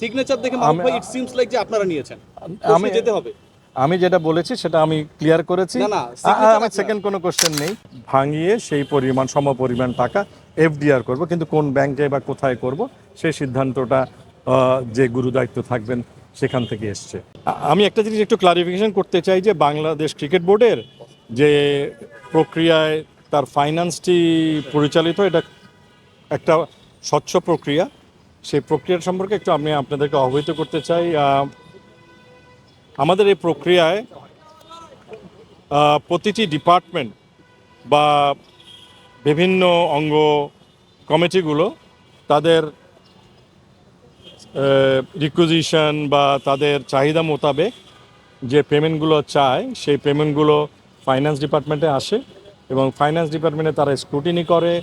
Signature দেখে মাহবুব ভাই it seems like যে আপনারা নিয়েছেন, আমি যেতে হবে। আমি যেটা বলেছি সেটা আমি ক্লিয়ার করেছি। না, signature আমার আপনার। সেকেন্ড কোনো কোশ্চেন নেই। ভাঙিয়ে সেই পরিমাণ সমপরিমাণ টাকা এফডিআর করব, কিন্তু কোন ব্যাংকে বা কোথায় করব সেই সিদ্ধান্তটা যে গুরুদায়িত্ব থাকবেন সেখান থেকে এসছে। আমি একটা জিনিস একটু ক্লারিফিকেশন করতে চাই যে বাংলাদেশ ক্রিকেট বোর্ডের যে প্রক্রিয়ায় তার ফাইন্যান্সটি পরিচালিত, এটা একটা স্বচ্ছ প্রক্রিয়া। সেই প্রক্রিয়ার সম্পর্কে একটু আমি আপনাদেরকে অবহিত করতে চাই। আমাদের এই প্রক্রিয়ায় প্রতিটি ডিপার্টমেন্ট বা বিভিন্ন অঙ্গ কমিটিগুলো তাদের রিকুইজিশন বা তাদের চাহিদা মোতাবেক যে পেমেন্টগুলো চায় সেই পেমেন্টগুলো ফাইন্যান্স ডিপার্টমেন্টে আসে এবং ফাইন্যান্স ডিপার্টমেন্টে তারা স্ক্রুটিনি করে।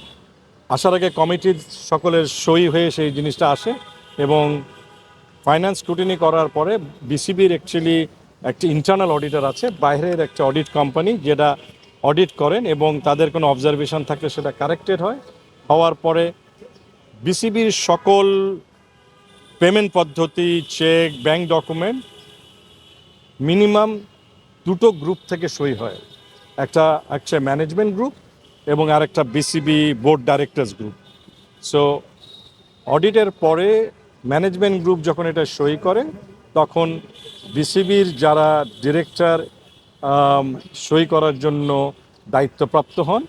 আসার আগে কমিটির সকলের সই হয়ে সেই জিনিসটা আসে এবং ফাইন্যান্স স্ক্রুটিনি করার পরে বিসিবির অ্যাকচুয়ালি একটি ইন্টারনাল অডিটর আছে, বাইরের একটা অডিট কোম্পানি যেটা অডিট করেন এবং তাদের কোনো অবজারভেশন থাকলে সেটা কারেক্টেড হয়। হওয়ার পরে বিসিবির সকল পেমেন্ট পদ্ধতি, চেক, ব্যাংক ডকুমেন্ট মিনিমাম দুটো গ্রুপ থেকে সই হয়। একটা ম্যানেজমেন্ট গ্রুপ এবং আরেকটা BCB board directors group. So অডিটের পরে ম্যানেজমেন্ট গ্রুপ যখন এটা সই করে তখন বিসিবির যারা ডিরেক্টর সই করার জন্য দায়িত্বপ্রাপ্ত হন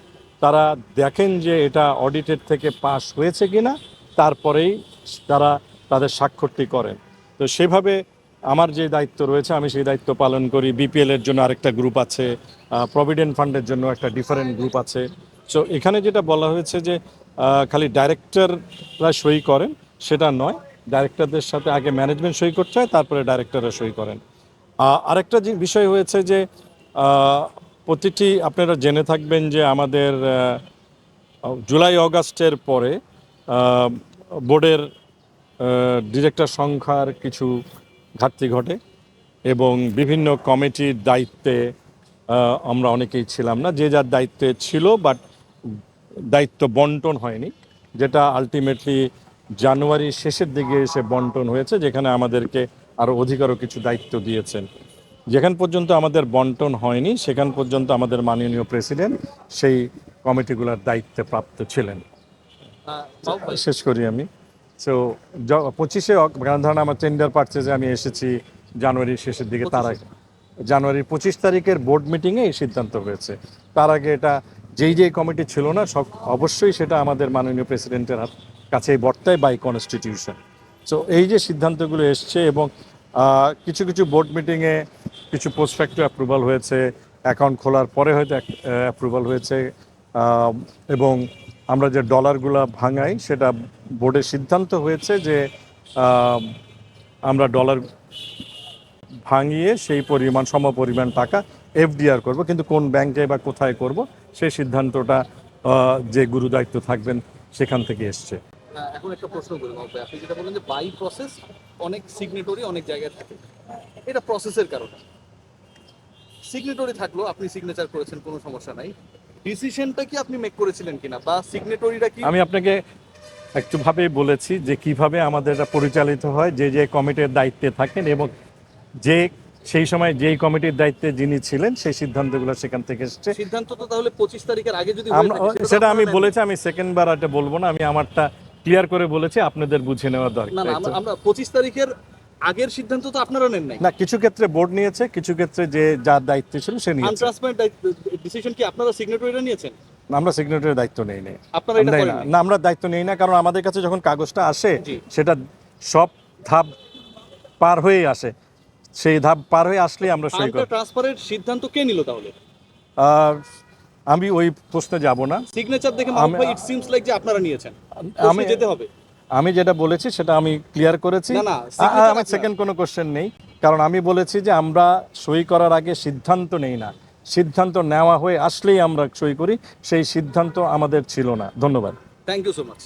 তারা দেখেন যে এটা অডিটের থেকে পাস হয়েছে কিনা, তারপরেই তারা তাদের স্বাক্ষরটি করেন। তো সেভাবে আমার যে দায়িত্ব রয়েছে আমি সেই দায়িত্ব পালন করি। বিপিএলের জন্য আরেকটা গ্রুপ আছে, প্রভিডেন্ট ফান্ডের জন্য একটা ডিফারেন্ট গ্রুপ আছে। সো এখানে যেটা বলা হয়েছে যে খালি ডাইরেক্টররা সই করেন সেটা নয়, ডাইরেক্টরদের সাথে আগে ম্যানেজমেন্ট সই করতে হয়, তারপরে ডাইরেক্টররা সই করেন। আরেকটা যে বিষয় হয়েছে যে প্রতিটি আপনারা জেনে থাকবেন যে আমাদের জুলাই অগাস্টের পরে বোর্ডের ডিরেক্টর সংখ্যার কিছু ঘাটতি ঘটে এবং বিভিন্ন কমিটির দায়িত্বে আমরা অনেকেই ছিলাম না, যে যার দায়িত্বে ছিল, বাট দায়িত্ব বন্টন হয়নি, যেটা আলটিমেটলি জানুয়ারির শেষের দিকে এসে বন্টন হয়েছে, যেখানে আমাদেরকে আরও অধিকারও কিছু দায়িত্ব দিয়েছেন। যেখান পর্যন্ত আমাদের বন্টন হয়নি সেখান পর্যন্ত আমাদের মাননীয় প্রেসিডেন্ট সেই কমিটিগুলোর দায়িত্বে প্রাপ্ত ছিলেন। শেষ করি আমি। সো 25শে কারণ ধরেন আমার টেন্ডার পারচেজে আমি এসেছি জানুয়ারির শেষের দিকে, তার আগে জানুয়ারির 25 তারিখের বোর্ড মিটিংয়ে এই সিদ্ধান্ত হয়েছে। তার আগে এটা যেই কমিটি ছিল না সব অবশ্যই সেটা আমাদের মাননীয় প্রেসিডেন্টের কাছেই বর্তায় বাই কনস্টিটিউশন। সো এই যে সিদ্ধান্তগুলো এসছে এবং কিছু কিছু বোর্ড মিটিংয়ে কিছু পোস্ট ফ্যাক্টর অ্যাপ্রুভাল হয়েছে, অ্যাকাউন্ট খোলার পরে হয়তো অ্যাপ্রুভাল হয়েছে, এবং আমরা যে ডলারগুলো ভাঙাই সেটা বোর্ডের সিদ্ধান্ত হয়েছে যে আমরা ডলার ভাঙিয়ে সেই পরিমাণ সমপরিমাণ টাকা এফডিআর করব, কিন্তু কোন ব্যাংকে বা কোথায় করব সেই সিদ্ধান্তটা যে গুরুদায়িত্ব থাকবেন সেখান থেকে এসছে। এখন একটা প্রশ্ন করি মাহবুব ভাই, আপনি যেটা বললেন যে বাই প্রসেস অনেক সিগনেটরি অনেক জায়গায় থাকে, এটা প্রসেসের কারণে সিগনেটরি থাকলো, আপনি সিগনেচার করেছেন কোনো সমস্যা নাই, ডিসিশনটা কি আপনি মেক করেছিলেন কিনা বা সিগনেটরিটা কি? আমি আপনাকে একটুভাবেই বলেছি যে কিভাবে আমাদের এটা পরিচালিত হয়, যে কমিটির দায়িত্বে থাকেন এবং যে সেই সময় যেই কমিটির দায়িত্বে যিনি ছিলেন সেই সিদ্ধান্তগুলো সেখান থেকে এসছে। সিদ্ধান্ত তো তাহলে 25 তারিখের আগে যদি সেটা আমি বলেছি, আমি সেকেন্ডবার এটা বলবো না, আমি আমারটা ক্লিয়ার করে বলেছি, আপনাদের বুঝে নেওয়া দরকার। না, আমরা 25 তারিখের আগের সিদ্ধান্ত তো আপনারা নেন নাই না, কিছু ক্ষেত্রে বোর্ড নিয়েছে, কিছু ক্ষেত্রে যে যার দায়িত্ব ছিল সে নিয়েছে। আনট্রান্সপারেন্ট ডিসিশন কি আপনারা সিগনেটরিরা নিয়েছেন? আমরা সিগনেটরির দায়িত্ব নেই না। আপনারা এটা করেন না, আমরা দায়িত্ব নেই না, কারণ আমাদের কাছে যখন কাগজটা আসে সেটা সব ধাপ পার হয়েই আসে, সেই ধাপ পার হয়ে আসলেই আমরা সই করি। ট্রান্সফারের সিদ্ধান্ত কে নিল তাহলে? আমি ওই প্রশ্নে যাব না। সিগনেচার দেখে মাহবুব ভাই ইট সিমস লাইক যে আপনারা নিয়েছেন, আমি যেতে হবে। আমি যেটা বলেছি সেটা আমি ক্লিয়ার করেছি। আমার সেকেন্ড কোনো কোশ্চেন নেই, কারণ আমি বলেছি যে আমরা সই করার আগে সিদ্ধান্ত নেই না, সিদ্ধান্ত নেওয়া হয়ে আসলেই আমরা সই করি, সেই সিদ্ধান্ত আমাদের ছিল না। ধন্যবাদ। Thank you so much.